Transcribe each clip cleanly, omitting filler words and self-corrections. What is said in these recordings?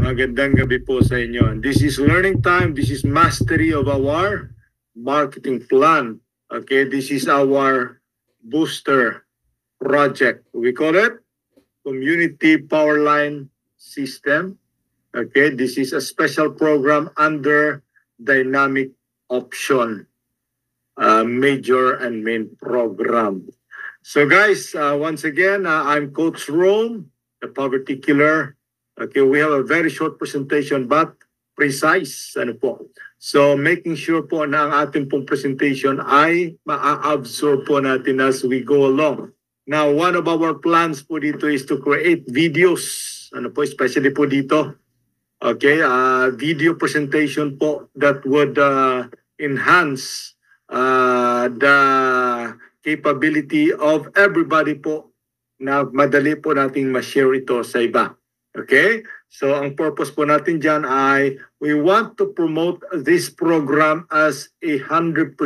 Magandang gabi po sa inyo. This is learning time. This is mastery of our marketing plan. Okay, this is our booster project. We call it Community Powerline System. Okay, this is a special program under Dynamic Option, major and main program. So guys, once again, I'm Coach Rome, the Poverty Killer. Okay, we have a very short presentation but precise. Ano po? So making sure po na ang ating pong presentation ay ma-absorb po natin as we go along. Now, one of our plans po dito is to create videos. Ano po, especially po dito. Okay, video presentation po that would enhance the capability of everybody po na madali po nating ma-share ito sa iba. Okay? So, ang purpose po natin dyan ay we want to promote this program as 100%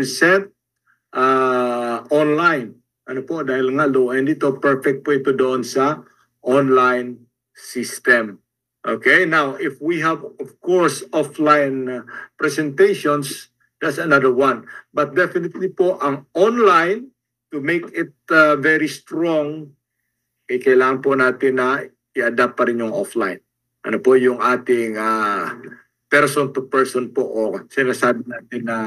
online. Ano po? Dahil nga low-end ito, perfect po ito doon sa online system. Okay? Now, if we have, of course, offline presentations, that's another one. But definitely po, ang online, to make it very strong, kailangan po natin na i-adapt pa rin yung offline. Ano po yung ating person-to-person po o sinasabi natin na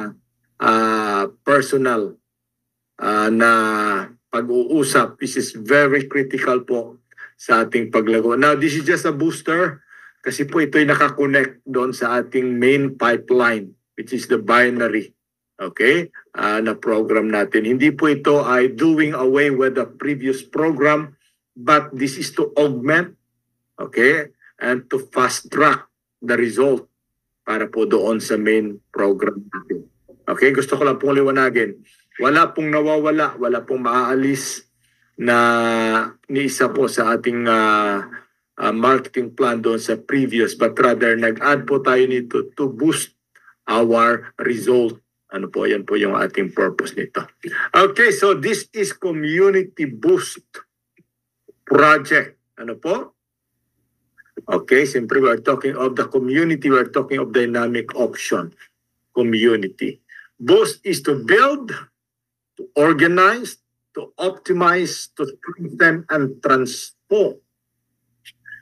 personal na pag-uusap. This is very critical po sa ating paglago. Now, this is just a booster kasi po ito'y nakakonect doon sa ating main pipeline, which is the binary. Okay? Na program natin. Hindi po ito ay doing away with the previous program, but this is to augment, okay, and to fast track the result para po doon sa main program natin. Okay, gusto ko lang pong liwanagin. Wala pong nawawala, wala pong maaalis na ni isa po sa ating marketing plan doon sa previous, but rather nag-add po tayo nito to boost our result. Ano po, yan po yung ating purpose nito. Okay, so this is Community Boost Project. Ano po? Okay, siyempre we are talking of the community, we are talking of dynamic option community. Boost is to build, to organize, to optimize, to strengthen, and transform.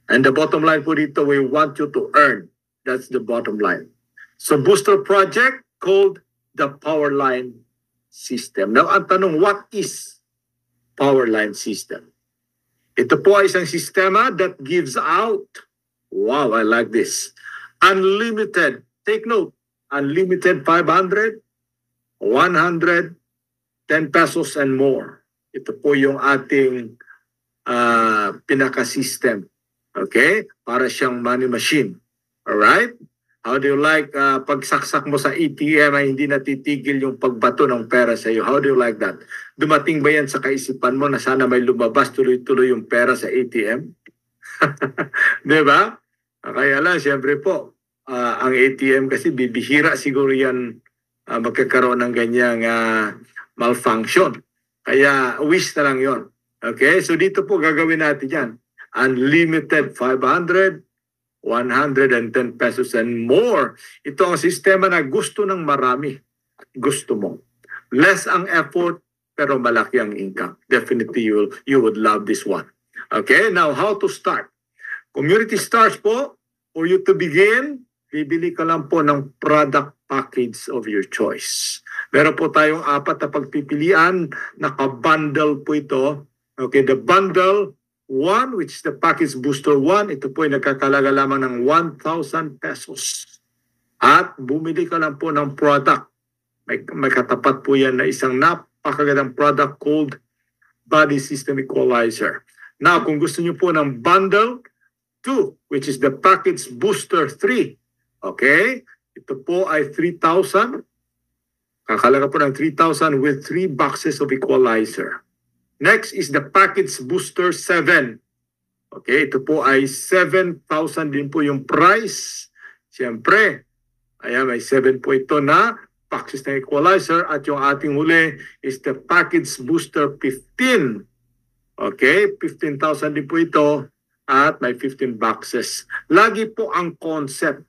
And the bottom line po dito, we want you to earn. That's the bottom line. So booster project called the Powerline System. Now, ang tanong, what is Powerline System? Ito po ay isang sistema that gives out, wow, I like this, unlimited, take note, unlimited 500, 100, 10 pesos and more. Ito po yung ating pinaka-system. Okay? Para siyang money machine. Alright? How do you like pagsaksak mo sa ATM ay hindi natitigil yung pagbato ng pera sa iyo? How do you like that? Dumating ba yan sa kaisipan mo na sana may lumabas tuloy-tuloy yung pera sa ATM? Diba? Kaya lang, siyempre po, ang ATM kasi bibihira siguro yan magkakaroon ng ganyang malfunction. Kaya wish na lang yon. Okay? So dito po gagawin natin yan. Unlimited 500, 110 pesos and more. Ito ang sistema na gusto ng marami. Gusto mo. Less ang effort, pero malaki ang income. Definitely you would love this one. Okay, now how to start? Community starts po, for you to begin, bibili ka lang po ng product package of your choice. Meron po tayong 4 na pagpipilian, naka-bundle po ito. Okay, the bundle 1, which is the package booster 1, ito po ay nagkakalaga lamang ng 1,000 pesos. At bumili ka lang po ng product. May katapat po yan na isang napakagandang product called Body System Equalizer. Now, kung gusto nyo po ng bundle 2, which is the package booster 3, okay? Ito po ay 3,000. Kakalaga po ng 3,000 with 3 boxes of equalizer. Next is the package booster 7. Okay, ito po ay 7,000 din po yung price. Siyempre, ayan, may 7 po ito na boxes ng equalizer. At yung ating huli is the package booster 15. Okay, 15,000 din po ito. at may 15 boxes. Lagi po ang concept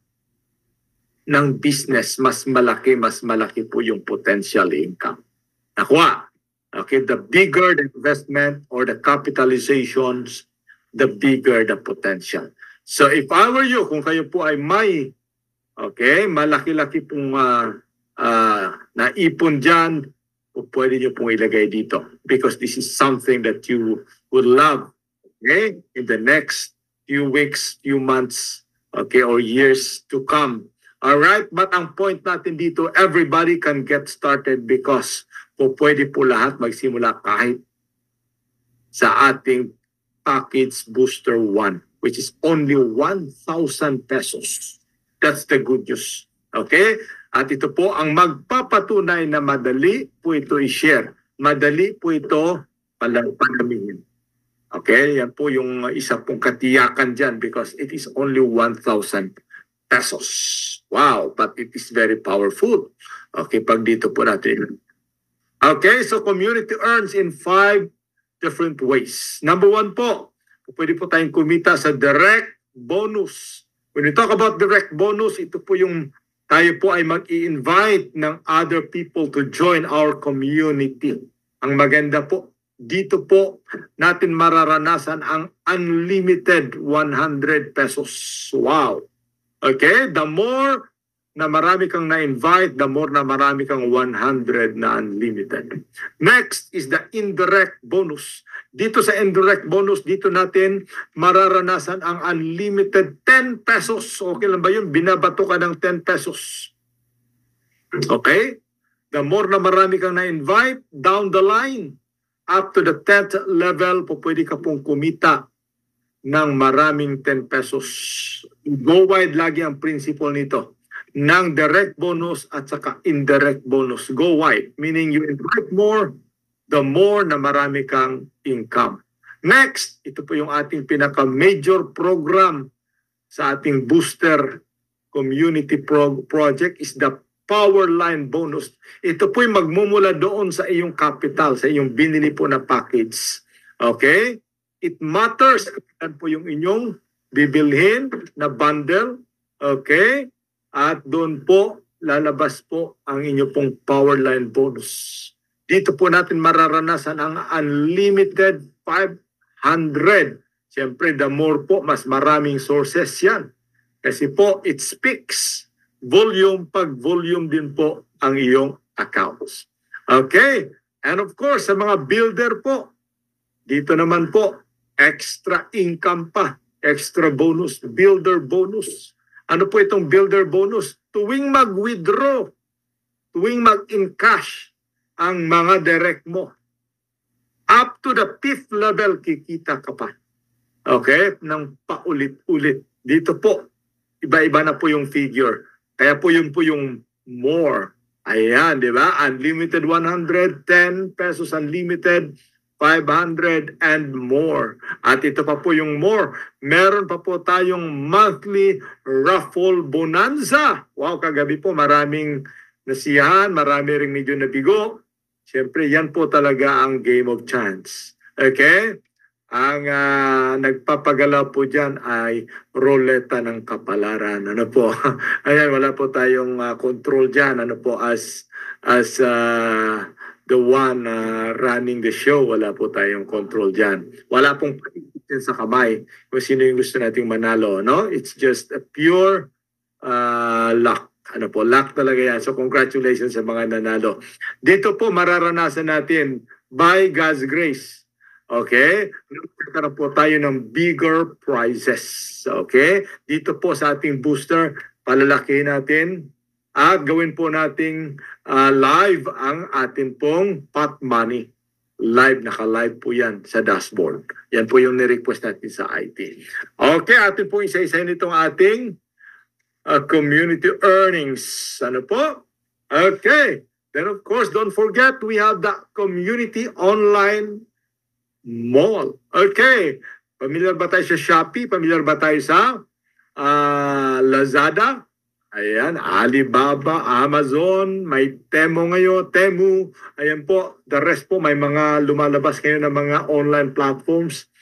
ng business, mas malaki po yung potential income. Nakuha. Okay, the bigger the investment or the capitalizations, the bigger the potential. So if I were you, kung kayo po ay may malaki-laki pong naipon dyan, pwede nyo pong ilagay dito because this is something that you would love, okay, in the next few weeks, few months, okay, or years to come. All right, but ang point natin dito, everybody can get started because pwede po lahat magsimula kahit sa ating package booster 1, which is only 1,000 pesos. That's the good news. Okay? At ito po ang magpapatunay na madali po ito i-share. Madali po ito palamihin. Okay? Yan po yung isa pong katiyakan dyan because it is only 1,000 pesos. Wow! But it is very powerful. Okay? Pag dito po natin. Okay? So community earns in 5 different ways. Number 1 po, pwede po tayong kumita sa direct bonus. When we talk about direct bonus, ito po yung tayo po ay mag-i-invite ng other people to join our community. Ang maganda po, dito po natin mararanasan ang unlimited 100 pesos. Wow! Okay? The more na marami kang na-invite, the more na marami kang 100 na unlimited. Next is the indirect bonus. Dito sa indirect bonus, dito natin mararanasan ang unlimited 10 pesos. Okay lang ba yun? Binabato ka ng 10 pesos. Okay? The more na marami kang na-invite, down the line, up to the 10th level, pwede ka pong kumita ng maraming 10 pesos. Go wide lagi ang principle nito ng direct bonus at saka indirect bonus. Go wide, meaning you invite more, the more na marami kang income. Next, ito po yung ating pinaka-major program sa ating booster community project is the power line bonus. Ito po yung magmumula doon sa iyong capital, sa iyong binili po na package. Okay? It matters kung po yung inyong bibilhin na bundle. Okay? At doon po, lalabas po ang inyong pong power line bonus. Dito po natin mararanasan ang unlimited 500. Siyempre, the more po, mas maraming sources yan. Kasi po, it speaks volume, pag volume din po ang iyong accounts. Okay? And of course, sa mga builder po, dito naman po, extra income pa, extra bonus, builder bonus. Ano po itong builder bonus? Tuwing mag-withdraw, tuwing mag-encash ang mga direct mo, up to the 5th level, kikita ka pa. Okay? Nang paulit-ulit. Dito po, iba-iba na po yung figure. Kaya po yung more. Ayan, di ba? Unlimited 110 pesos, unlimited 500 and more. At ito pa po yung more. Meron pa po tayong monthly raffle bonanza. Wow, kagabi po maraming nasiyahan, marami ring medyo nabigo. Siyempre, yan po talaga ang game of chance. Okay? Ang nagpapagalaw po dyan ay roleta ng kapalaran. Ano po? Ayan, wala po tayong control dyan. Ano po, as the one running the show, wala po tayong control dyan. Wala pong pagkikitin sa kamay kung sino yung gusto nating manalo. No? It's just a pure luck. Ano po, luck talaga yan. So congratulations sa mga nanalo. Dito po mararanasan natin by God's grace. Okay? Nagkakaroon po tayo ng bigger prizes. Okay? Dito po sa ating booster, palalakihin natin at gawin po nating live ang ating pong pot money. Live, naka-live po yan sa dashboard. Yan po yung ni-request natin sa IT. Okay, atin po isa-isa nitong ating community earnings. Ano po? Okay. Then of course, don't forget, we have the community online mall. Okay. Familiar ba tayo sa Shopee? Familiar ba tayo sa Lazada? Ayan, Alibaba, Amazon, may Temu ngayon, Temu. Ayan po, the rest po may mga lumalabas ngayon ng mga online platforms.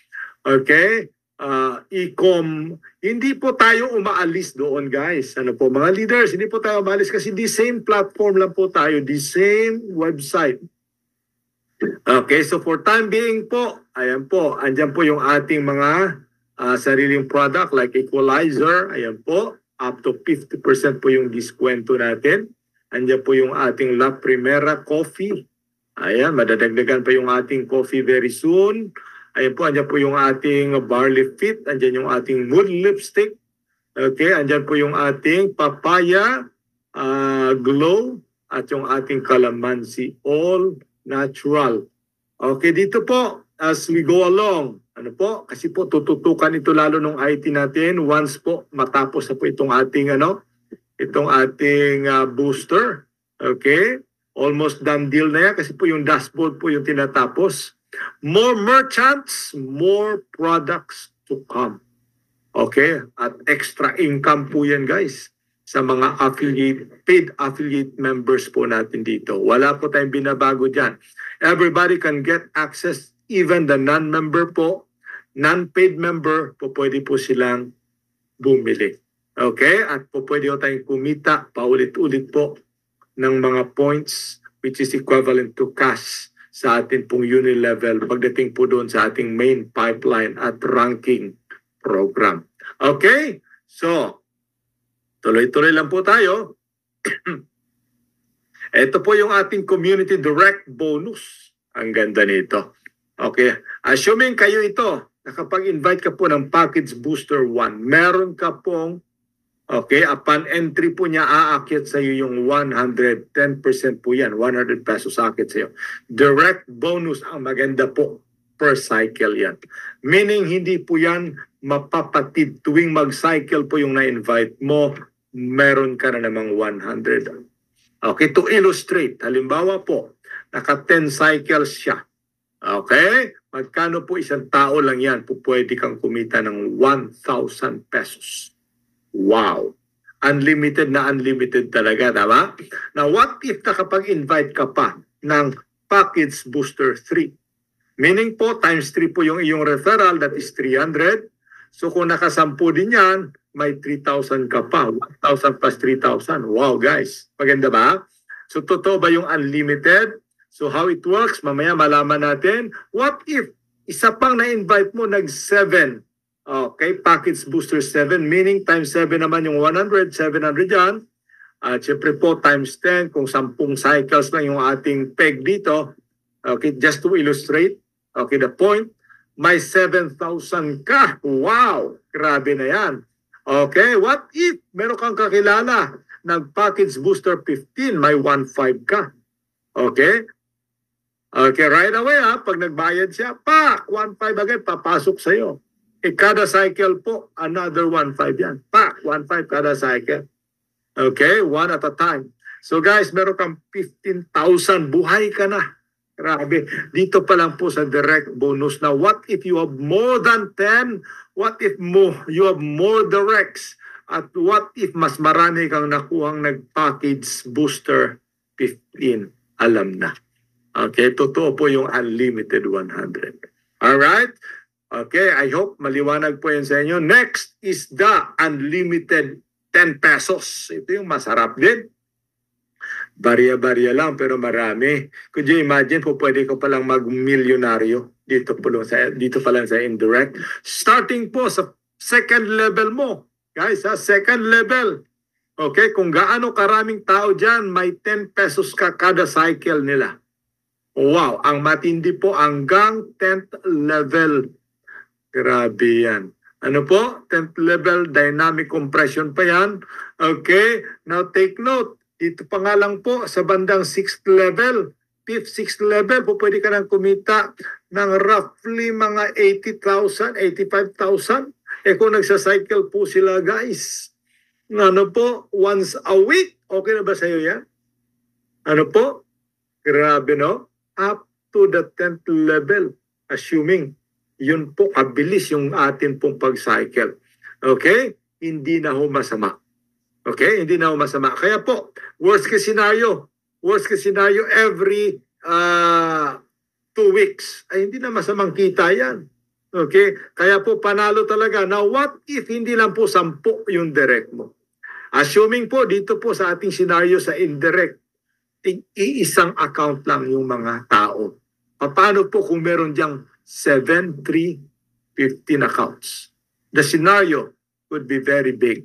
Okay? e-com, hindi po tayo umaalis doon, guys. Ano po, mga leaders, hindi po tayo umaalis kasi the same platform lang po tayo, the same website. Okay, so for time being po, ayan po, andyan po yung ating mga sariling product like equalizer, ayan po, up to 50% po yung diskwento natin. Andyan po yung ating La Primera Coffee. Ayan, madadagdagan pa yung ating coffee very soon. Ayan po, andyan po yung ating Barley Fit. Andyan yung ating Mood Lipstick. Okay, andyan po yung ating Papaya Glow at yung ating Calamansi All Natural. Okay, dito po, as we go along, ano po, kasi po tututukan ito lalo nung IT natin once po matapos na po itong ating booster. Okay? Almost done deal na yan kasi po yung dashboard po yung tinatapos. More merchants, more products to come. Okay? At extra income po yan, guys, sa mga paid affiliate members po natin dito. Wala po tayong binabago dyan. Everybody can get access, even the non-member po, non-paid member po pwede po silang bumili. Okay? At po pwede po tayong kumita paulit-ulit po ng mga points which is equivalent to cash sa atin pong Unilevel pagdating po doon sa ating main pipeline at ranking program. Okay? So, tuloy-tuloy lang po tayo. Ito po yung ating Community Direct Bonus. Ang ganda nito. Okay? Assuming kayo ito, nakapag-invite ka po ng Package Booster 1, meron ka pong, okay, upon entry po niya, aakyat sa iyo yung 110% po yan, 100 pesos aakyat sa iyo. Direct bonus ang maganda po per cycle yan. Meaning, hindi po yan mapapatid tuwing mag-cycle po yung na-invite mo, meron ka na namang 100. Okay, to illustrate, halimbawa po, naka 10 cycles siya. Okay? Magkano po isang tao lang yan po pwede kang kumita ng 1,000 pesos. Wow! Unlimited na unlimited talaga, tama? Now, what if nakapag-invite ka pa ng Package Booster 3? Meaning po, times 3 po yung iyong referral, that is 300. So kung nakasampu din yan, may 3,000 ka pa. 1,000 plus 3,000. Wow, guys. Maganda ba? So totoo ba yung unlimited? So how it works, mamaya malaman natin. What if isa pang na-invite mo nag-7? Okay, Package Booster 7, meaning times 7 naman yung 100, 700 yan. At syempre po times 10, kung 10 cycles lang yung ating peg dito. Okay, just to illustrate, okay, the point, may 7,000 ka. Wow, grabe na yan. Okay, what if meron kang kakilala nag-Package Booster 15, may 1,500 ka. Okay? Okay, right away pag nagbayad siya, 1,500 agad, papasok sa'yo. Kada cycle po, another 1,500 yan. 1,500 kada cycle. Okay, one at a time. So guys, meron kang 15,000, buhay ka na. Grabe. Dito pa lang po sa direct bonus na what if you have more than 10? What if you have more directs? At what if mas marami kang nakuhang nag-Package Booster 15? Alam na. Okay, totoo po yung unlimited 100. Alright? Okay, I hope maliwanag po yan sa inyo. Next is the unlimited 10 pesos. Ito yung masarap din. Barya-barya lang pero marami. Could you imagine po pwede ko palang mag-milyonaryo dito pa lang sa indirect. Starting po sa second level mo. Guys, second level. Okay, kung gaano karaming tao dyan, may 10 pesos ka kada cycle nila. Wow, ang matindi po hanggang 10th level. Grabe yan. Ano po? 10th level, dynamic compression pa yan. Okay, now take note. Dito pa nga lang po sa bandang 6th level, 5th, 6th level po pwede ka nang kumita ng roughly mga 80,000, 85,000. Kung nagsacycle po sila guys, ano po, once a week, okay na ba sa'yo yan? Ano po? Grabe no? Up to the 10th level, assuming yun po kabilis yung atin pong pag-cycle. Okay? Hindi na ho masama. Okay? Hindi na ho masama. Kaya po, worst case scenario every 2 weeks, ay hindi na masamang kita yan. Okay? Kaya po panalo talaga. Now, what if hindi lang po 10 yung direct mo? Assuming po dito po sa ating scenario sa indirect, iisang account lang yung mga tao. Paano po kung meron diyang 7, 3, 15 accounts? The scenario could be very big.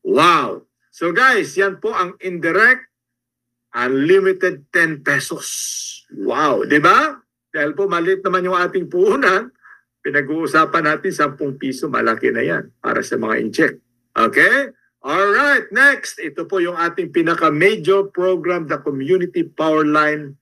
Wow! So guys, yan po ang indirect, unlimited 10 pesos. Wow! Di ba? Dahil po maliit naman yung ating puhunan, pinag-uusapan natin 10 piso, malaki na yan para sa mga inject. Okay? Alright, next. Ito po yung ating pinaka-major program, the Community Power Line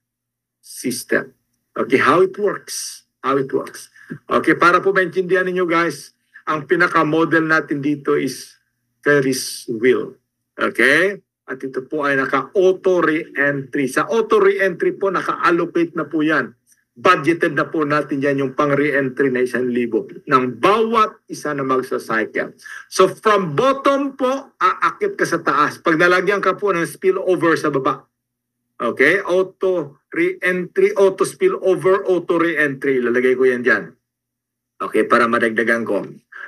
System. Okay, how it works. How it works. Okay, para po maintindihan ninyo guys, ang pinaka-model natin dito is Ferris wheel. Okay? At ito po ay naka-auto re-entry. Sa auto re-entry po, naka-allocate na po yan. Budgeted na po natin yan yung pang re-entry na 1,000 ng bawat isa na magsa-cycle. So from bottom po, aakit ka sa taas. Pag nalagyan ka po ng spillover sa baba. Okay? Auto re-entry, auto spillover, auto re-entry. Lalagay ko yan dyan. Okay, para madagdagan ko.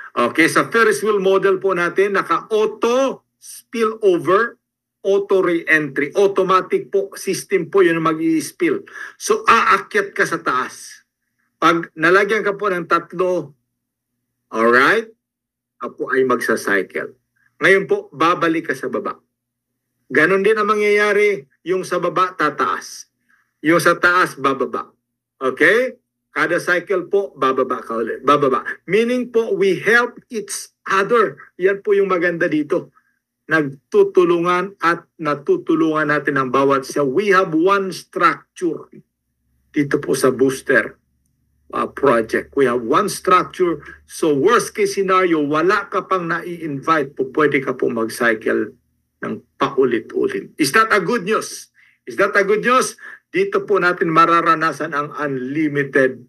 Okay, sa Ferris wheel model po natin, naka-auto spillover, auto re-entry. Automatic po, system po yun mag-i-spill. So, aakyat ka sa taas. Pag nalagyan ka po ng 3, alright, ako ay magsa-cycle. Ngayon po, babalik ka sa baba. Ganon din ang mangyayari, yung sa baba, tataas. Yung sa taas, bababa. Okay? Kada cycle po, bababa ka ulit. Bababa. Meaning po, we help each other. Yan po yung maganda dito. Nagtutulungan at natutulungan natin ang bawat isa. We have one structure dito po sa booster project. We have one structure. So worst case scenario, wala ka pang nai-invite po, pwede ka po mag-cycle ng paulit-ulit. Is that a good news? Is that a good news? Dito po natin mararanasan ang unlimited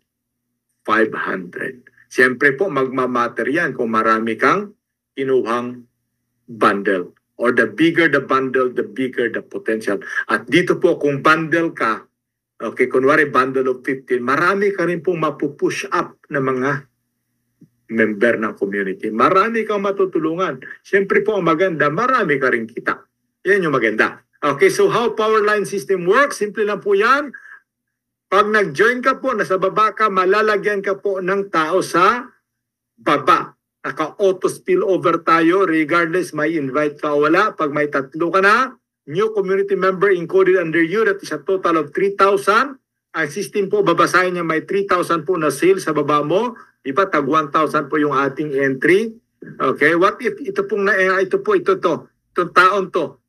500. Siyempre po magmamatter yan kung marami kang kinuhang bundle. Or the bigger the bundle, the bigger the potential. At dito po kung bundle ka, okay, kunwari bundle of 15, marami ka rin pong mapupush up na mga member ng community. Marami kang matutulungan. Siyempre po ang maganda, marami ka rin kita. Yan yung maganda. Okay, so how power line system works? Simple lang po yan. Pag nag-join ka po, nasa baba ka, malalagyan ka po ng tao sa baba. Naka-auto spillover tayo, regardless may invite ka o wala. Pag may 3 ka na, new community member encoded under you, that is a total of 3,000. Ang system po, babasahin niya may 3,000 po na sale sa baba mo. Iba, tag 1,000 po yung ating entry. Okay, what if ito pong itong taon to.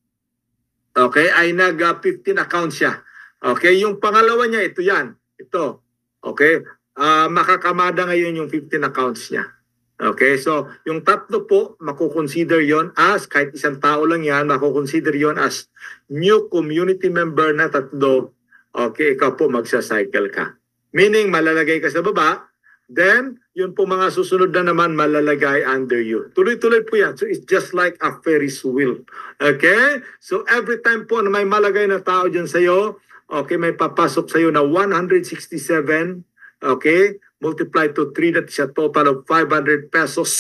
Okay, ay nag-15 accounts siya. Okay, yung pangalawa niya, ito yan. Ito. Okay, makakamada ngayon yung 15 accounts niya. Okay, so yung 3 po, makukonsider yon as, kahit isang tao lang yan, makukonsider yon as new community member na 3. Okay, ikaw po magsa-cycle ka. Meaning, malalagay ka sa baba, then, yun po mga susunod na naman malalagay under you. Tuloy-tuloy po yan. So, it's just like a Ferris wheel. Okay? So, every time po na may malagay na tao dyan sa'yo, okay, may papasok sa'yo na 167, okay, multiply to 3, that is a total of 500 pesos.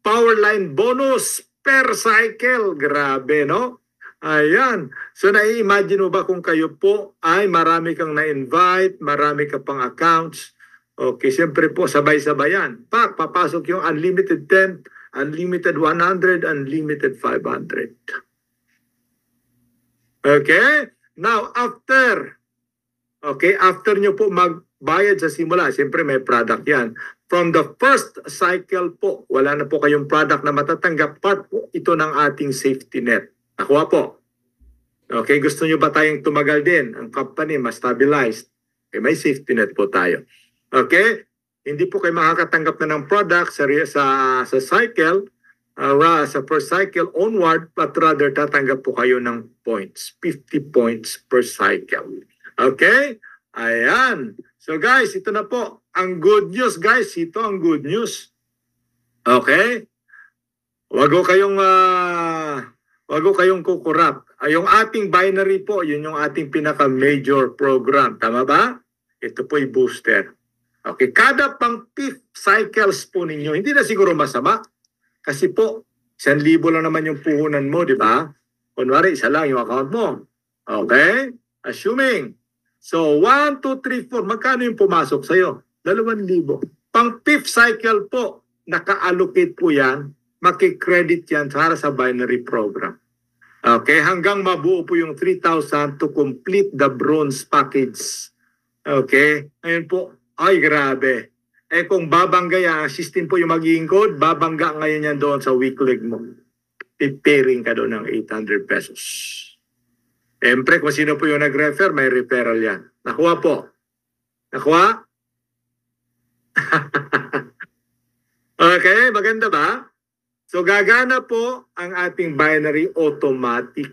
Power line bonus per cycle. Grabe, no? Ayan. So, nai-imagine mo ba kung kayo po ay marami kang na-invite, marami ka pang accounts. Okay, siyempre po, sabay-sabayan. Papasok yung unlimited 10, unlimited 100, unlimited 500. Okay? Now, after nyo po magbayad sa simula, siyempre may product yan. From the first cycle po, wala na po kayong product na matatanggap. Part po ito ng ating safety net. Nakuha po. Okay, gusto nyo ba tayong tumagal din? Ang company mas stabilized. Okay, may safety net po tayo. Okay? Hindi po kayo makakatanggap na ng product sa cycle, sa first cycle onward, but rather tatanggap po kayo ng points. 50 points per cycle. Okay? Ayan. So guys, ito na po. Ang good news guys, ito ang good news. Okay? Wag ko kayong kukurap. Yung ating binary po, yun yung ating pinaka-major program. Tama ba? Ito po ay booster. Okay, kada pang fifth cycles po ninyo, hindi na siguro masama. Kasi po, 1,000 lang naman yung puhunan mo, di ba? Kunwari, isa lang yung account mo. Okay? Assuming. So, 1, 2, 3, 4, magkano yung pumasok sa'yo? 2,000. Pang fifth cycle po, naka-allocate po yan, makikredit yan para sa binary program. Okay, hanggang mabuo po yung 3,000 to complete the bronze package. Okay, ayun po, ay grabe. Eh kung babangga yan, system po yung magiging code, babangga ngayon yan doon sa weak leg mo. Pipiring ka doon ng 800 pesos. Siyempre, kung sino po yung nag-refer, may referral yan. Nakuha po. Nakuha? Okay, maganda ba? So gagana po ang ating binary automatic.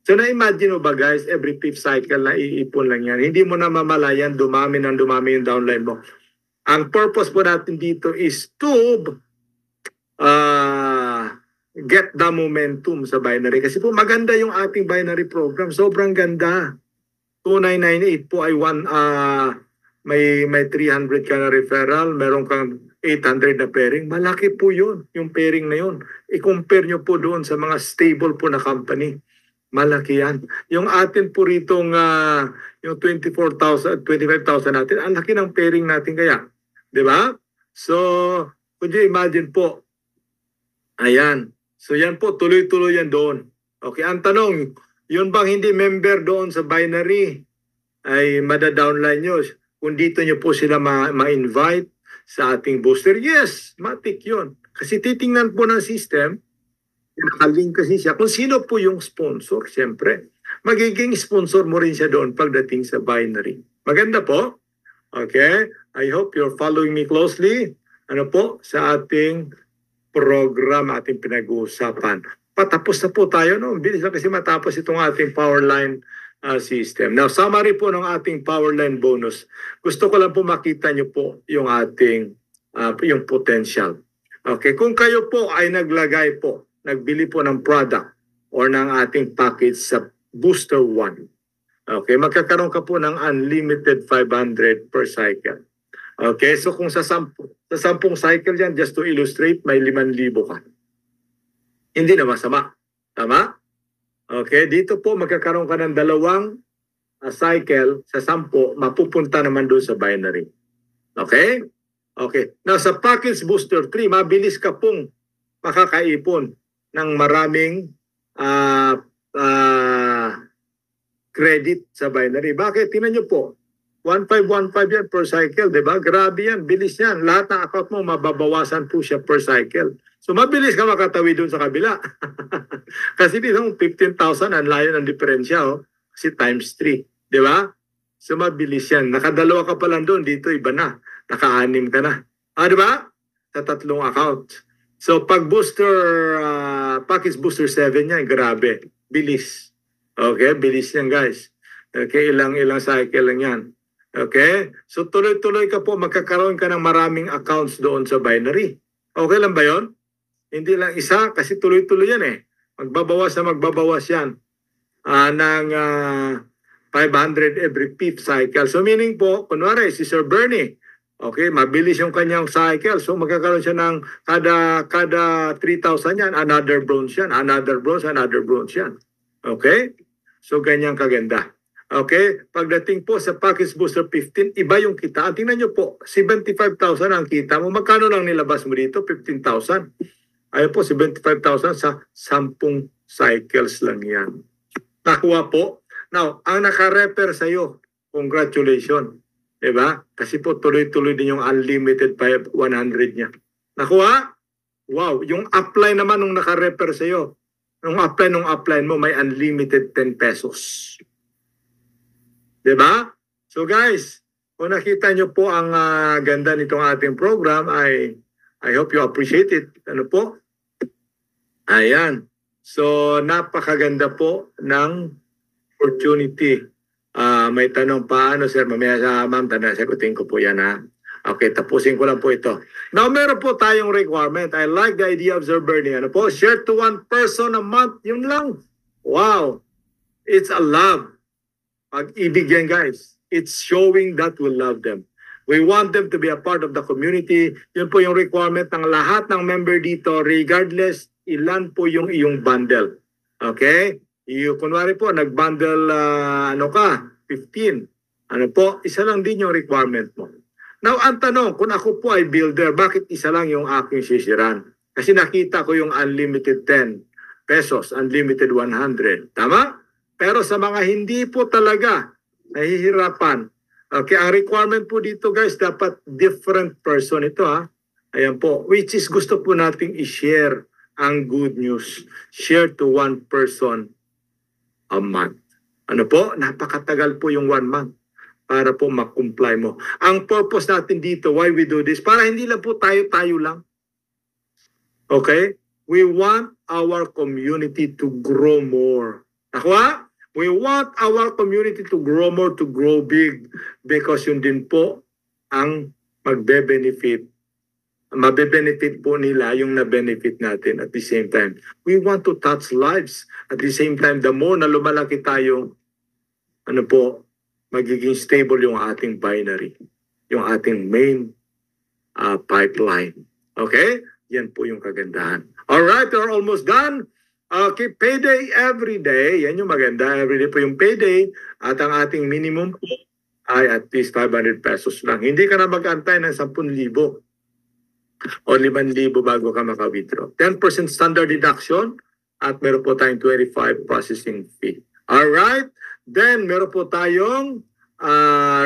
So na-imagine mo ba guys, every fifth cycle na iipon lang yan. Hindi mo na mamalayan, dumami yung downline mo. Ang purpose po natin dito is to get the momentum sa binary. Kasi po maganda yung ating binary program. Sobrang ganda. 2998 po ay may 300 ka na referral, meron kang 800 na pairing. Malaki po yun, yung pairing na yun. I-compare nyo po doon sa mga stable po na company. Malaki yan. Yung atin po ritong yung 24,000, 25,000 natin, ang laki ng pairing natin kaya. Di ba? So, could you imagine po? Ayan. So yan po, tuloy-tuloy yan doon. Okay, ang tanong, yun bang hindi member doon sa binary ay mada-downline nyo? Kung dito nyo po sila ma-invite sa ating booster, yes, matik yun. Kasi titingnan po ng system, nakalink kasi siya, kung sino po yung sponsor, siyempre, magiging sponsor mo rin siya doon pagdating sa binary. Maganda po. Okay, I hope you're following me closely. Ano po, sa ating program, ating pinag-uusapan. Patapos na po tayo, no? Bilis lang kasi matapos itong ating Powerline system. Now, summary po ng ating Powerline bonus. Gusto ko lang po makita nyo po yung ating yung potential. Okay, kung kayo po ay naglagay po, nagbili po ng product or ng ating package sa Booster 1, okay, magkakaroon ka po ng unlimited 500 per cycle. Okay, so kung sa 10 cycle yan, just to illustrate, may 5,000 ka. Hindi na masama. Tama? Okay, dito po magkakaroon ka ng 2 cycle sa 10, mapupunta naman doon sa binary. Okay? Okay. Now sa package booster 3, mabilis ka pong makakaipon ng maraming credit sa binary. Bakit? Tingnan nyo po. 1,515 yan per cycle, di ba? Grabe yan, bilis yan. Lahat ng account mo, mababawasan po siya per cycle. So, mabilis ka makatawid dun sa kabila. Kasi dito, 15,000, ang layo ng diferensya, oh. Kasi times 3, di ba? So, mabilis yan. Nakadalawa ka pa lang doon, dito iba na. Naka-6 ka na. Di ba? Sa 3 accounts. So, pag booster, package booster 7 yan, grabe. Bilis. Okay, bilis yan, guys. Okay, ilang cycle lang yan. Okay? So tuloy-tuloy ka po, magkakaroon ka ng maraming accounts doon sa binary. Okay lang ba yon? Hindi lang isa, kasi tuloy-tuloy yan eh. Magbabawas yan ng 500 every fifth cycle. So meaning po, kunwari, si Sir Bernie, okay, mabilis yung kanyang cycle. So magkakaroon siya ng kada 3,000 yan, another bronze yan, another bronze yan. Okay? So ganyan kaganda. Okay, pagdating po sa package booster 15, iba yung kita. Tingnan nyo po, 75,000 ang kita mo. Magkano lang nilabas mo dito? 15,000. Ayun po, 75,000 sa 10 cycles lang yan. Nakuha po. Now, ang naka-refer sa'yo, congratulations. Diba? Kasi po tuloy-tuloy din yung unlimited 100 niya. Nakuha? Wow. Yung apply naman nung naka-refer sa'yo, nung apply mo, may unlimited 10 pesos. Diba? So guys, kung nakita nyo po ang ganda nitong ating program, I hope you appreciate it. Ano po? Ayan. So napakaganda po ng opportunity. May tanong paano, sir? Mamaya sa ma'am, sagutin ko po yan ha. Okay, tapusin ko lang po ito. Now, meron po tayong requirement. I like the idea of Sir Bernie. Ano po? Share to 1 person a month. Yun lang. Wow. It's a love. Pag-ibig yan, guys. It's showing that we love them. We want them to be a part of the community. Yun po yung requirement ng lahat ng member dito regardless ilan po yung iyong bundle. Okay? Kunwari po, nag-bundle, 15. Ano po? Isa lang din yung requirement mo. Now, ang tanong, kung ako po ay builder, bakit isa lang yung aking sisiran? Kasi nakita ko yung unlimited 10 pesos, unlimited 100. Tama? Pero sa mga hindi po talaga nahihirapan, okay, ang requirement po dito guys, dapat different person ito ha. Ayan po, which is gusto po nating i-share ang good news. Share to one person a month. Ano po? Napakatagal po yung 1 month para po mag-comply mo. Ang purpose natin dito, why we do this, para hindi lang po tayo lang. Okay? We want our community to grow more. Nakuha? We want our community to grow more, to grow big, because yun din po ang magbe-benefit. Mabe-benefit po nila yung na-benefit natin at the same time. We want to touch lives. At the same time, the more na lumalaki tayo, ano po, magiging stable yung ating binary, yung ating main pipeline. Okay? Yan po yung kagandahan. Alright, we're almost done. Okay, payday every day. Yan yung maganda. Every day po yung payday. At ang ating minimum po ay at least 500 pesos lang. Hindi ka na mag-antay ng 10,000 o 5,000 bago ka maka-withdraw. 10% standard deduction at meron po tayong 25 processing fee. Alright? Then, meron po tayong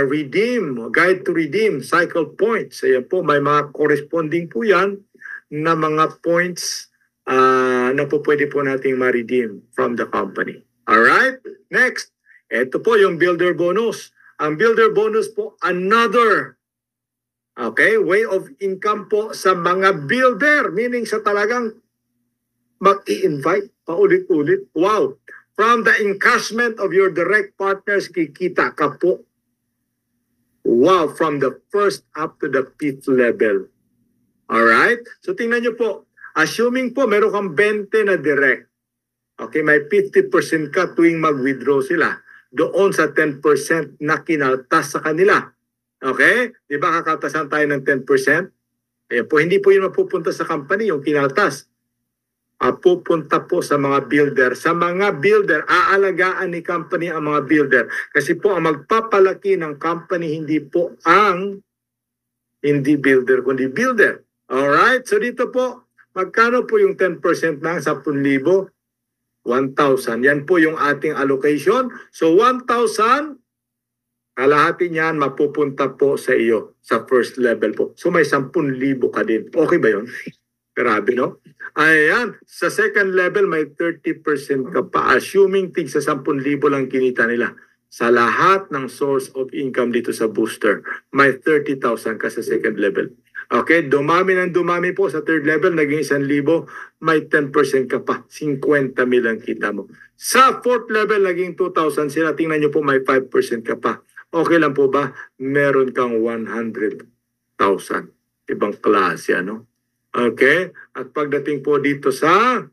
redeem, guide to redeem, cycle points. Ayan po, may mga corresponding po yan na mga points na po pwede po nating ma-redeem from the company. Alright? Next, ito po yung builder bonus. Ang builder bonus po, another way of income po sa mga builder. Meaning sa talagang mag-i-invite paulit-ulit. Wow! From the encashment of your direct partners, kikita ka po. Wow! From the first up to the 5th level. Alright? So tingnan nyo po. Assuming po meron kang 20 na direct. Okay, may 50% ka tuwing mag-withdraw sila. Doon sa 10% na kinaltas sa kanila. Okay? Di ba kakatasan tayo ng 10%? Ayan po, hindi po yun mapupunta sa company, yung kinaltas. Pupunta po sa mga builder. Sa mga builder, aalagaan ni company ang mga builder. Kasi po ang magpapalaki ng company, hindi po ang hindi builder, kundi builder. Alright? So dito po, magkano po yung 10% ng 10,000? 1,000. Yan po yung ating allocation. So 1,000, kalahati niyan mapupunta po sa iyo sa first level po. So may 10,000 ka din. Okay ba yun? Grabe, no? Ayan. Sa second level, may 30% ka pa. Assuming tig sa 10,000 lang kinita nila. Sa lahat ng source of income dito sa booster, may 30,000 ka sa second level. Okay, dumami po sa third level, naging 1,000, may 10% ka pa, 50,000 ang kita mo. Sa fourth level, naging 2,000 sila, tingnan nyo po, may 5% ka pa. Okay lang po ba? Meron kang 100,000. Ibang klase, ano? Okay, at pagdating po dito sa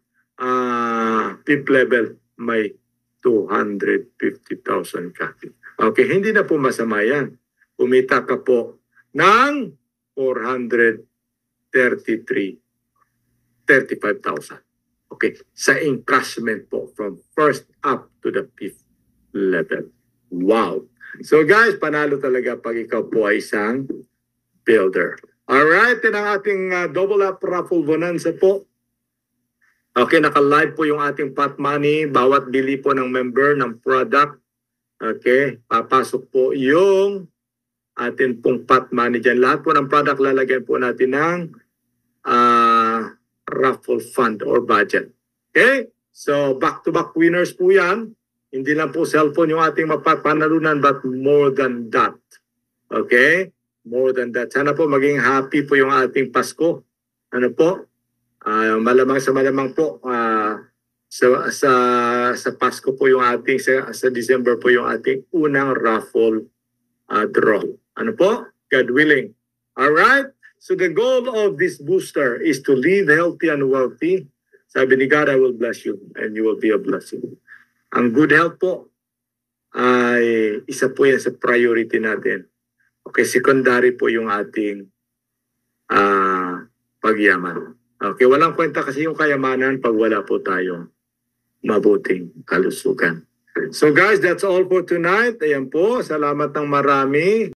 fifth level, may 250,000 ka. Okay, hindi na po masama yan. Kumita ka po ng 35,000. Okay, sa encashment po from first up to the 5th level. Wow! So guys, panalo talaga pag ikaw po ay isang builder. Alright, yan ang ating double up raffle bonanza po. Okay, naka-live po yung ating pot money. Bawat bili po ng member ng product. Okay, papasok po yung atin pong pot money dyan. Lahat po ng product lalagyan po natin ng raffle fund or budget. Okay? So, back-to-back winners po yan. Hindi lang po cellphone yung ating mapapanalunan but more than that. Okay? More than that. Sana po maging happy po yung ating Pasko. Ano po? Malamang po sa Pasko po yung ating sa December po yung ating unang raffle draw. Ano po? God willing. Alright? So the goal of this booster is to live healthy and wealthy. Sabi ni God, I will bless you and you will be a blessing. Ang good health po ay isa po yan sa priority natin. Okay, secondary po yung ating pagyaman. Okay, walang kwenta kasi yung kayamanan pag wala po tayong mabuting kalusugan. So guys, that's all for tonight. Ayan po, salamat ng marami.